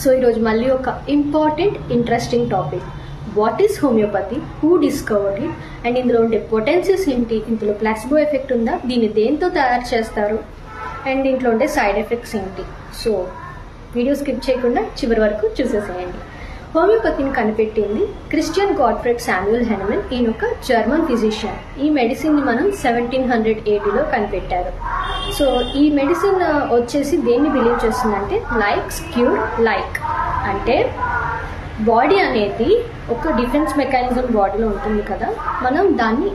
So ఈరోజు మళ్ళీ ఒక important interesting topic, what is homeopathy, who discovered it, and ఇందులో ఉండే పొటెన్సీస్ ఏంటి, ఇందులో ప్లాసిబో ఎఫెక్ట్ ఉందా, దీన్ని దేంతో తయారు చేస్తారు, అండ్ ఇంట్లో ఉండే సైడ్ ఎఫెక్ట్స్ ఏంటి. సో వీడియో స్కిప్ చేయకుండా చివరి వరకు చూసేసేయండి. హోమియోపతిని కనిపెట్టింది క్రిస్టియన్ గాడ్ఫ్రెడ్ శామ్యూల్ హెనెమన్. ఈయన ఒక జర్మన్ ఫిజిషియన్. ఈ మెడిసిన్ని మనం 1780లో కనిపెట్టారు. సో ఈ మెడిసిన్ వచ్చేసి దేన్ని బిలీవ్ చేస్తుందంటే లైక్స్ క్యూర్ లైక్, అంటే బాడీ అనేది ఒక డిఫెన్స్ మెకానిజం బాడీలో ఉంటుంది కదా, మనం దాన్ని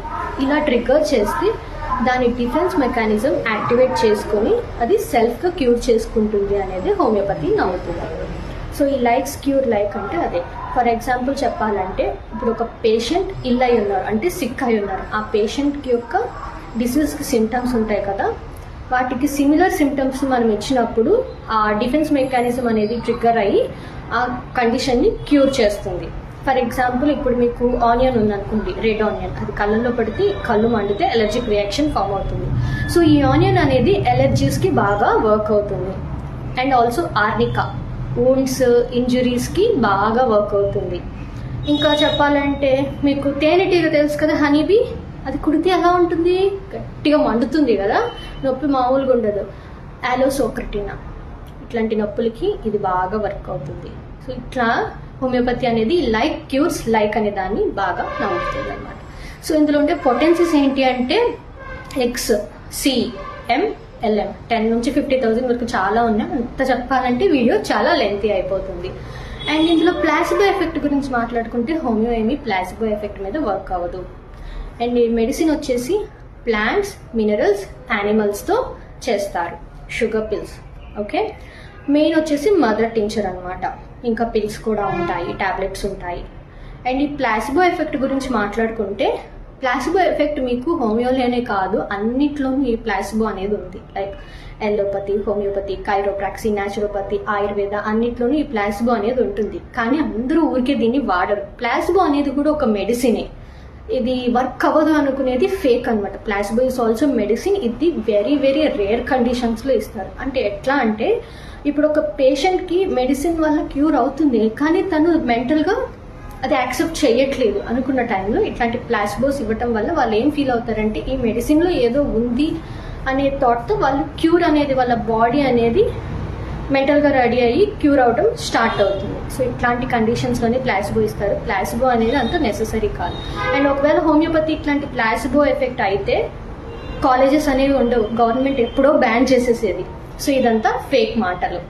ఇలా ట్రిగ్గర్ చేస్తే దాని డిఫెన్స్ మెకానిజం యాక్టివేట్ చేసుకొని అది సెల్ఫ్గా క్యూర్ చేసుకుంటుంది అనేది హోమియోపతి నమ్ముతుంది. సో ఈ లైక్స్ క్యూర్ లైక్ అంటే అదే. ఫర్ ఎగ్జాంపుల్ చెప్పాలంటే ఇప్పుడు ఒక పేషెంట్ ఇల్ అయి ఉన్నారు, అంటే సిక్ అయి ఉన్నారు. ఆ పేషెంట్కి యొక్క డిసీజ్కి సిమ్టమ్స్ ఉంటాయి కదా, వాటికి సిమిలర్ సిమ్టమ్స్ మనం ఇచ్చినప్పుడు ఆ డిఫెన్స్ మెకానిజం అనేది ట్రిగ్గర్ అయ్యి ఆ కండిషన్ని క్యూర్ చేస్తుంది. ఫర్ ఎగ్జాంపుల్ ఇప్పుడు మీకు ఆనియన్ ఉందనుకోండి, రెడ్ ఆనియన్, అది కళ్ళల్లో పడితే కళ్ళు మండితే ఎలర్జిక్ రియాక్షన్ ఫామ్ అవుతుంది. సో ఈ ఆనియన్ అనేది ఎలర్జీస్కి బాగా వర్క్ అవుతుంది. అండ్ ఆల్సో ఆర్నికా, వూండ్స్ ఇంజురీస్కి బాగా వర్క్ అవుతుంది. ఇంకా చెప్పాలంటే మీకు తేనెటీగ తెలుసు కదా, హనీబీ, అది కుడితే ఎలా ఉంటుంది, గట్టిగా మండుతుంది కదా, నొప్పి మామూలుగా ఉండదు. ఆలోసోక్రటినా, ఇట్లాంటి నొప్పులకి ఇది బాగా వర్క్ అవుతుంది. సో ఇట్లా హోమియోపతి అనేది లైక్ క్యూర్స్ లైక్ అనే దాన్ని బాగా నమ్ముతుంది అనమాట. సో ఇందులో ఉండే పొటెన్సీస్ ఏంటి అంటే ఎక్స్ సి ఎం ఎల్ఎం, 10 నుంచి 50,000 వరకు చాలా ఉన్నాయి. అంత చెప్పాలంటే వీడియో చాలా లెంతీ అయిపోతుంది. అండ్ ఇందులో ప్లాసిబో ఎఫెక్ట్ గురించి మాట్లాడుకుంటే హోమియో ఏమి ప్లాసిబో ఎఫెక్ట్ మీద వర్క్ అవ్వదు. అండ్ ఈ మెడిసిన్ వచ్చేసి ప్లాంట్స్, మినరల్స్, యానిమల్స్తో చేస్తారు. Sugar pills, okay. మెయిన్ వచ్చేసి మదర్ టించర్ అనమాట. ఇంకా పిల్స్ కూడా ఉంటాయి, టాబ్లెట్స్ ఉంటాయి. అండ్ ఈ ప్లాసిబో ఎఫెక్ట్ గురించి మాట్లాడుకుంటే ప్లాసిబో ఎఫెక్ట్ మీకు హోమియోలోనే కాదు, అన్నిట్లోనూ ఈ ప్లాసిబో అనేది ఉంది. Like allopathy, homeopathy, chiropractic, naturopathy, Ayurveda, అన్నిట్లోనూ ఈ ప్లాసిబో అనేది ఉంటుంది. కానీ అందరూ ఊరికే దీన్ని వాడరు. ప్లాసిబో అనేది కూడా ఒక మెడిసినే. ఇది వర్క్ అవ్వదు అనుకునేది ఫేక్ అనమాట. Placebo is also medicine. ఇది వెరీ వెరీ రేర్ కండిషన్స్లో ఇస్తారు. అంటే ఎట్లా అంటే ఇప్పుడు ఒక పేషెంట్కి మెడిసిన్ వల్ల క్యూర్ అవుతుంది, కానీ తను మెంటల్గా అది యాక్సెప్ట్ చేయట్లేదు అనుకున్న టైంలో ఇట్లాంటి ప్లాసిబోస్ ఇవ్వటం వల్ల వాళ్ళు ఏం ఫీల్ అవుతారంటే ఈ మెడిసిన్లో ఏదో ఉంది అనే థాట్తో వాళ్ళు క్యూర్ అనేది, వాళ్ళ బాడీ అనేది మెంటల్గా రెడీ అయ్యి క్యూర్ అవడం స్టార్ట్ అవుతుంది. సో ఇట్లాంటి కండిషన్స్లోనే ప్లాసిబో ఇస్తారు. ప్లాసిబో అనేది అంత నెససరీ కాదు. అండ్ ఒకవేళ హోమియోపతి ఇట్లాంటి ప్లాసిబో ఎఫెక్ట్ అయితే కాలేజెస్ అనేవి ఉండవు, గవర్నమెంట్ ఎప్పుడో బ్యాన్ చేసేసేది. సో ఇదంతా ఫేక్ మాటలు.